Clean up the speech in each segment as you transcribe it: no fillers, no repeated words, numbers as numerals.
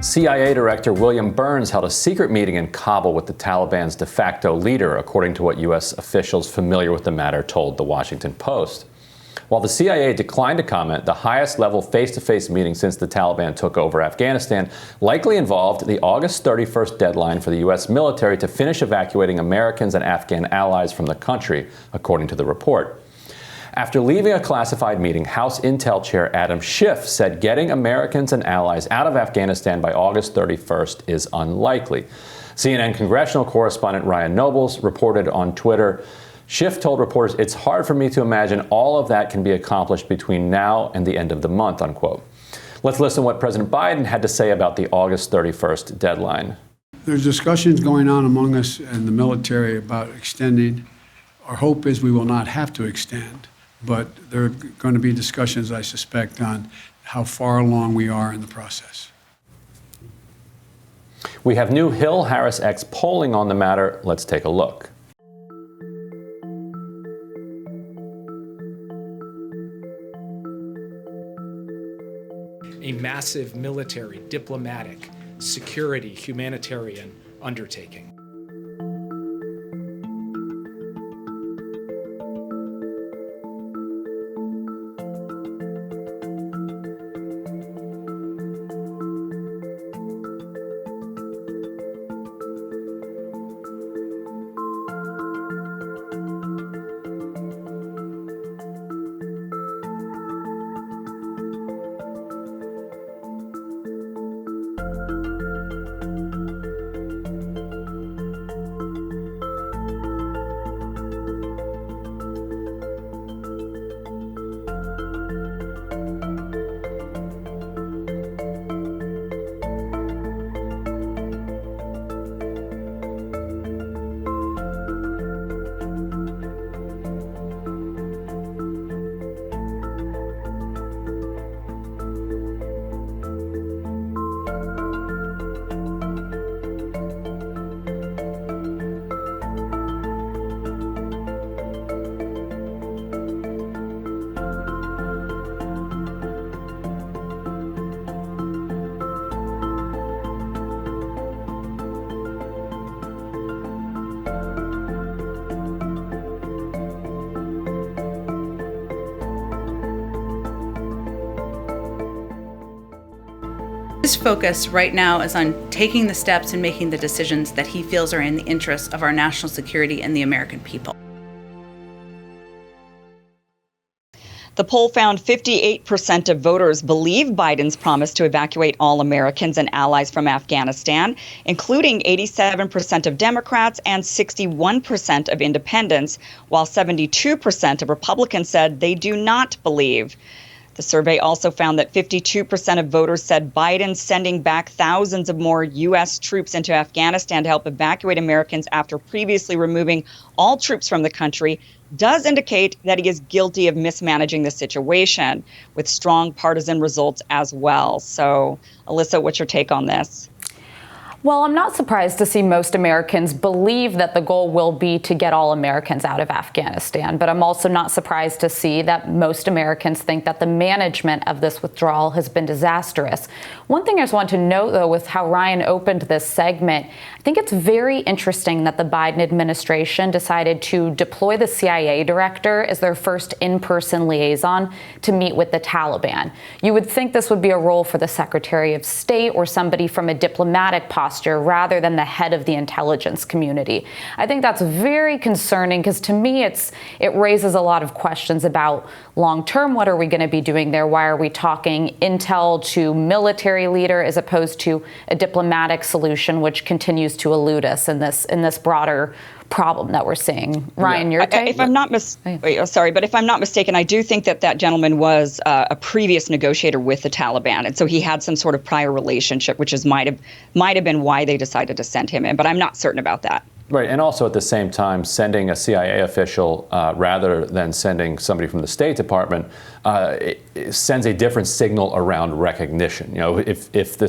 CIA Director William Burns held a secret meeting in Kabul with the Taliban's de facto leader, according to what U.S. officials familiar with the matter told The Washington Post. While the CIA declined to comment, the highest-level face-to-face meeting since the Taliban took over Afghanistan likely involved the August 31st deadline for the U.S. military to finish evacuating Americans and Afghan allies from the country, according to the report. After leaving a classified meeting, House Intel Chair Adam Schiff said getting Americans and allies out of Afghanistan by August 31st is unlikely. CNN congressional correspondent Ryan Nobles reported on Twitter, Schiff told reporters, "It's hard for me to imagine all of that can be accomplished between now and the end of the month," unquote. Let's listen to what President Biden had to say about the August 31st deadline. There's discussions going on among us and the military about extending. Our hope is we will not have to extend, but there are going to be discussions, I suspect, on how far along we are in the process. We have new Hill-HarrisX polling on the matter. Let's take a look. A massive military, diplomatic, security, humanitarian undertaking. His focus right now is on taking the steps and making the decisions that he feels are in the interests of our national security and the American people. The poll found 58% of voters believe Biden's promise to evacuate all Americans and allies from Afghanistan, including 87% of Democrats and 61% of independents, while 72% of Republicans said they do not believe. The survey also found that 52% of voters said Biden sending back thousands of more U.S. troops into Afghanistan to help evacuate Americans after previously removing all troops from the country does indicate that he is guilty of mismanaging the situation, with strong partisan results as well. So, Alyssa, what's your take on this? Well, I'm not surprised to see most Americans believe that the goal will be to get all Americans out of Afghanistan. But I'm also not surprised to see that most Americans think that the management of this withdrawal has been disastrous. One thing I just want to note, though, with how Ryan opened this segment, I think it's very interesting that the Biden administration decided to deploy the CIA director as their first in-person liaison to meet with the Taliban. You would think this would be a role for the Secretary of State or somebody from a diplomatic posture rather than the head of the intelligence community. I think that's very concerning because to me it raises a lot of questions about long-term, what are we going to be doing there? Why are we talking intel to military leader as opposed to a diplomatic solution, which continues to elude us in this broader problem that we're seeing. Ryan, your take? If I'm not mistaken, I do think that gentleman was a previous negotiator with the Taliban, and so he had some sort of prior relationship, which might have been why they decided to send him in. But I'm not certain about that. Right, and also at the same time, sending a CIA official rather than sending somebody from the State Department it sends a different signal around recognition. You know, if the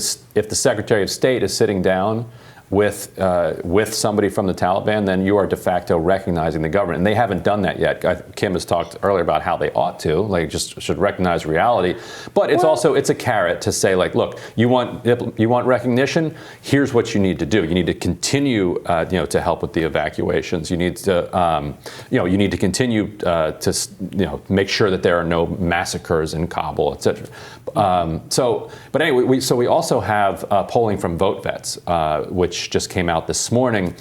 Secretary of State is sitting down with somebody from the Taliban, then you are de facto recognizing the government. And they haven't done that yet. Kim has talked earlier about how they ought to, like just should recognize reality. But it's it's a carrot to say, like, look, you want recognition? Here's what you need to do. You need to continue, to help with the evacuations. You need to, you need to continue to, make sure that there are no massacres in Kabul, etc. But anyway, we also have polling from VoteVets, which just came out this morning,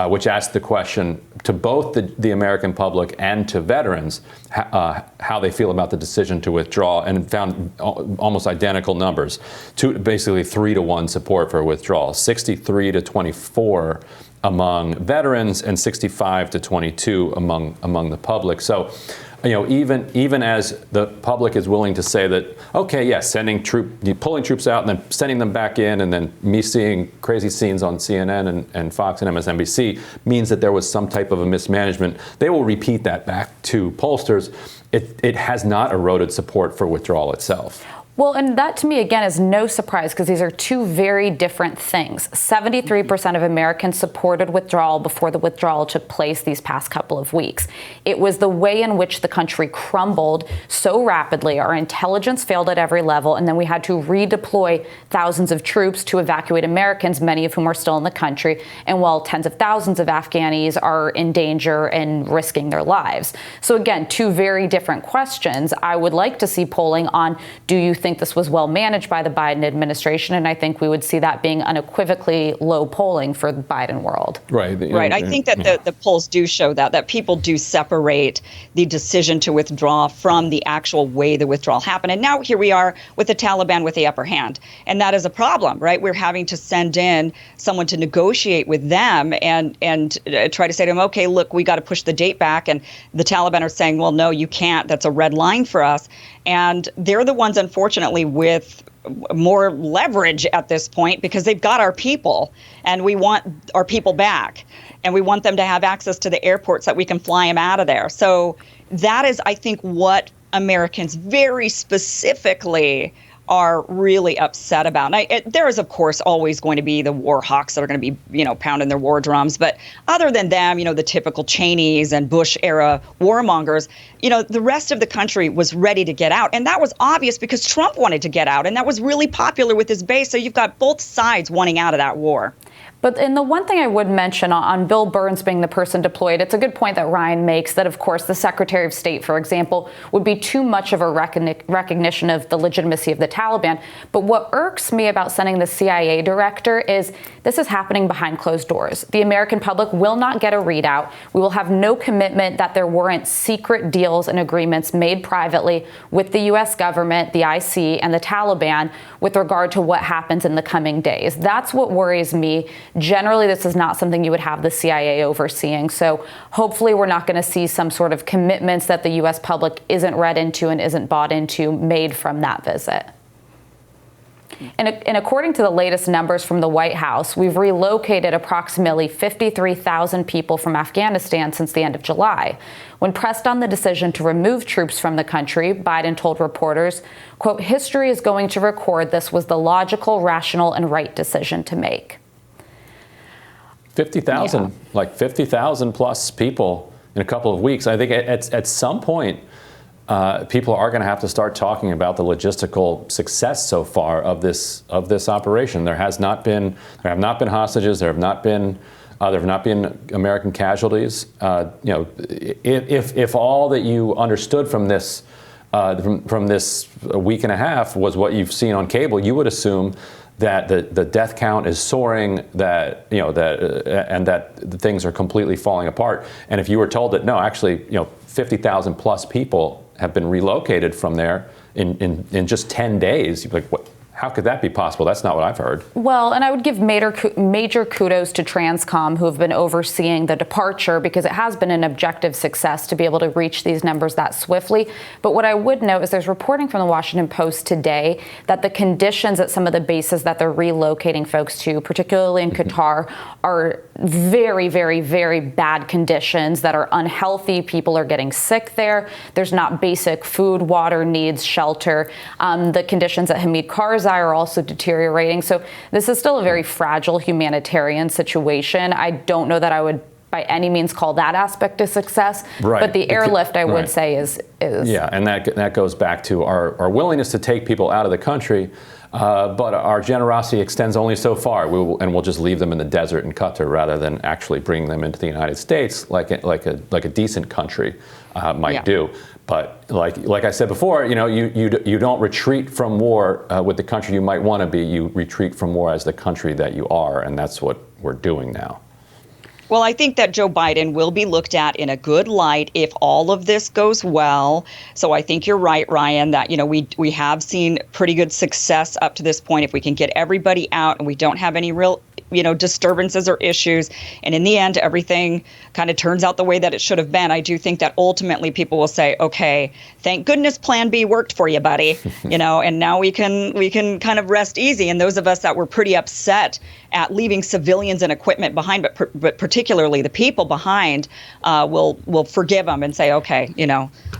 which asked the question to both the American public and to veterans how they feel about the decision to withdraw, and found almost identical numbers, basically 3-to-1 support for withdrawal, 63-24 among veterans and 65-22 among the public. So, even as the public is willing to say that, okay, yes, pulling troops out and then sending them back in, and then me seeing crazy scenes on CNN and Fox and MSNBC means that there was some type of a mismanagement, they will repeat that back to pollsters. It has not eroded support for withdrawal itself. Well, and that to me, again, is no surprise, because these are two very different things. 73% of Americans supported withdrawal before the withdrawal took place these past couple of weeks. It was the way in which the country crumbled so rapidly. Our intelligence failed at every level, and then we had to redeploy thousands of troops to evacuate Americans, many of whom are still in the country, and while tens of thousands of Afghanis are in danger and risking their lives. So again, two very different questions. I would like to see polling on, do you think this was well managed by the Biden administration? And I think we would see that being unequivocally low polling for the Biden world. Right. I think that the polls do show that people do separate the decision to withdraw from the actual way the withdrawal happened. And now here we are with the Taliban with the upper hand. And that is a problem, right? We're having to send in someone to negotiate with them and try to say to them, okay, look, we got to push the date back. And the Taliban are saying, well, no, you can't. That's a red line for us. And they're the ones, unfortunately, with more leverage at this point, because they've got our people, and we want our people back, and we want them to have access to the airports that we can fly them out of there. So that is, I think, what Americans very specifically are really upset about. And there is, of course, always going to be the war hawks that are going to be, pounding their war drums. But other than them, the typical Cheneys and Bush era warmongers, the rest of the country was ready to get out. And that was obvious because Trump wanted to get out. And that was really popular with his base. So you've got both sides wanting out of that war. But the one thing I would mention on Bill Burns being the person deployed, it's a good point that Ryan makes that, of course, the Secretary of State, for example, would be too much of a recognition of the legitimacy of the Taliban. But what irks me about sending the CIA director is this is happening behind closed doors. The American public will not get a readout. We will have no commitment that there weren't secret deals and agreements made privately with the U.S. government, the IC, and the Taliban with regard to what happens in the coming days. That's what worries me. Generally, this is not something you would have the CIA overseeing. So hopefully we're not going to see some sort of commitments that the U.S. public isn't read into and isn't bought into made from that visit. And according to the latest numbers from the White House, we've relocated approximately 53,000 people from Afghanistan since the end of July. When pressed on the decision to remove troops from the country, Biden told reporters, quote, "History is going to record this was the logical, rational, and right decision to make." 50,000, like 50,000 plus people in a couple of weeks. I think at some point, people are going to have to start talking about the logistical success so far of this operation. There have not been hostages. There have not been American casualties. If all that you understood from this week and a half was what you've seen on cable, you would assume that the death count is soaring, and that things are completely falling apart. And if you were told that no, actually, 50,000 plus people have been relocated from there in just 10 days, you'd be like, what? How could that be possible? That's not what I've heard. Well, and I would give major kudos to Transcom, who have been overseeing the departure, because it has been an objective success to be able to reach these numbers that swiftly. But what I would note is there's reporting from the Washington Post today that the conditions at some of the bases that they're relocating folks to, particularly in Qatar, are very, very, very bad conditions that are unhealthy. People are getting sick there. There's not basic food, water needs, shelter. The conditions at Hamid Karzai are also deteriorating. So this is still a very fragile humanitarian situation. I don't know that I would by any means call that aspect a success. Right. But the airlift, I would say, is. Yeah, and that goes back to our willingness to take people out of the country. But our generosity extends only so far, and we'll just leave them in the desert in Qatar rather than actually bring them into the United States, like a decent country might do. But like I said before, you don't retreat from war with the country you might want to be. You retreat from war as the country that you are, and that's what we're doing now. Well, I think that Joe Biden will be looked at in a good light if all of this goes well. So I think you're right, Ryan, that, we have seen pretty good success up to this point. If we can get everybody out and we don't have any real, disturbances or issues, and in the end, everything kind of turns out the way that it should have been, I do think that ultimately people will say, okay, thank goodness Plan B worked for you, buddy, and now we can kind of rest easy. And those of us that were pretty upset at leaving civilians and equipment behind, but particularly the people behind, will forgive them and say, okay,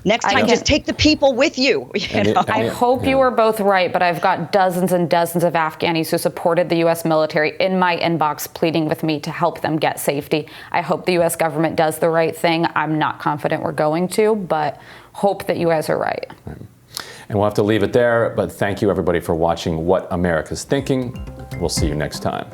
next time just take the people with you. I hope you were both right, but I've got dozens and dozens of Afghanis who supported the U.S. military in my inbox pleading with me to help them get safety. I hope the U.S. government does the right thing. I'm not confident we're going to, but hope that you guys are right. And we'll have to leave it there, but thank you everybody for watching What America's Thinking. We'll see you next time.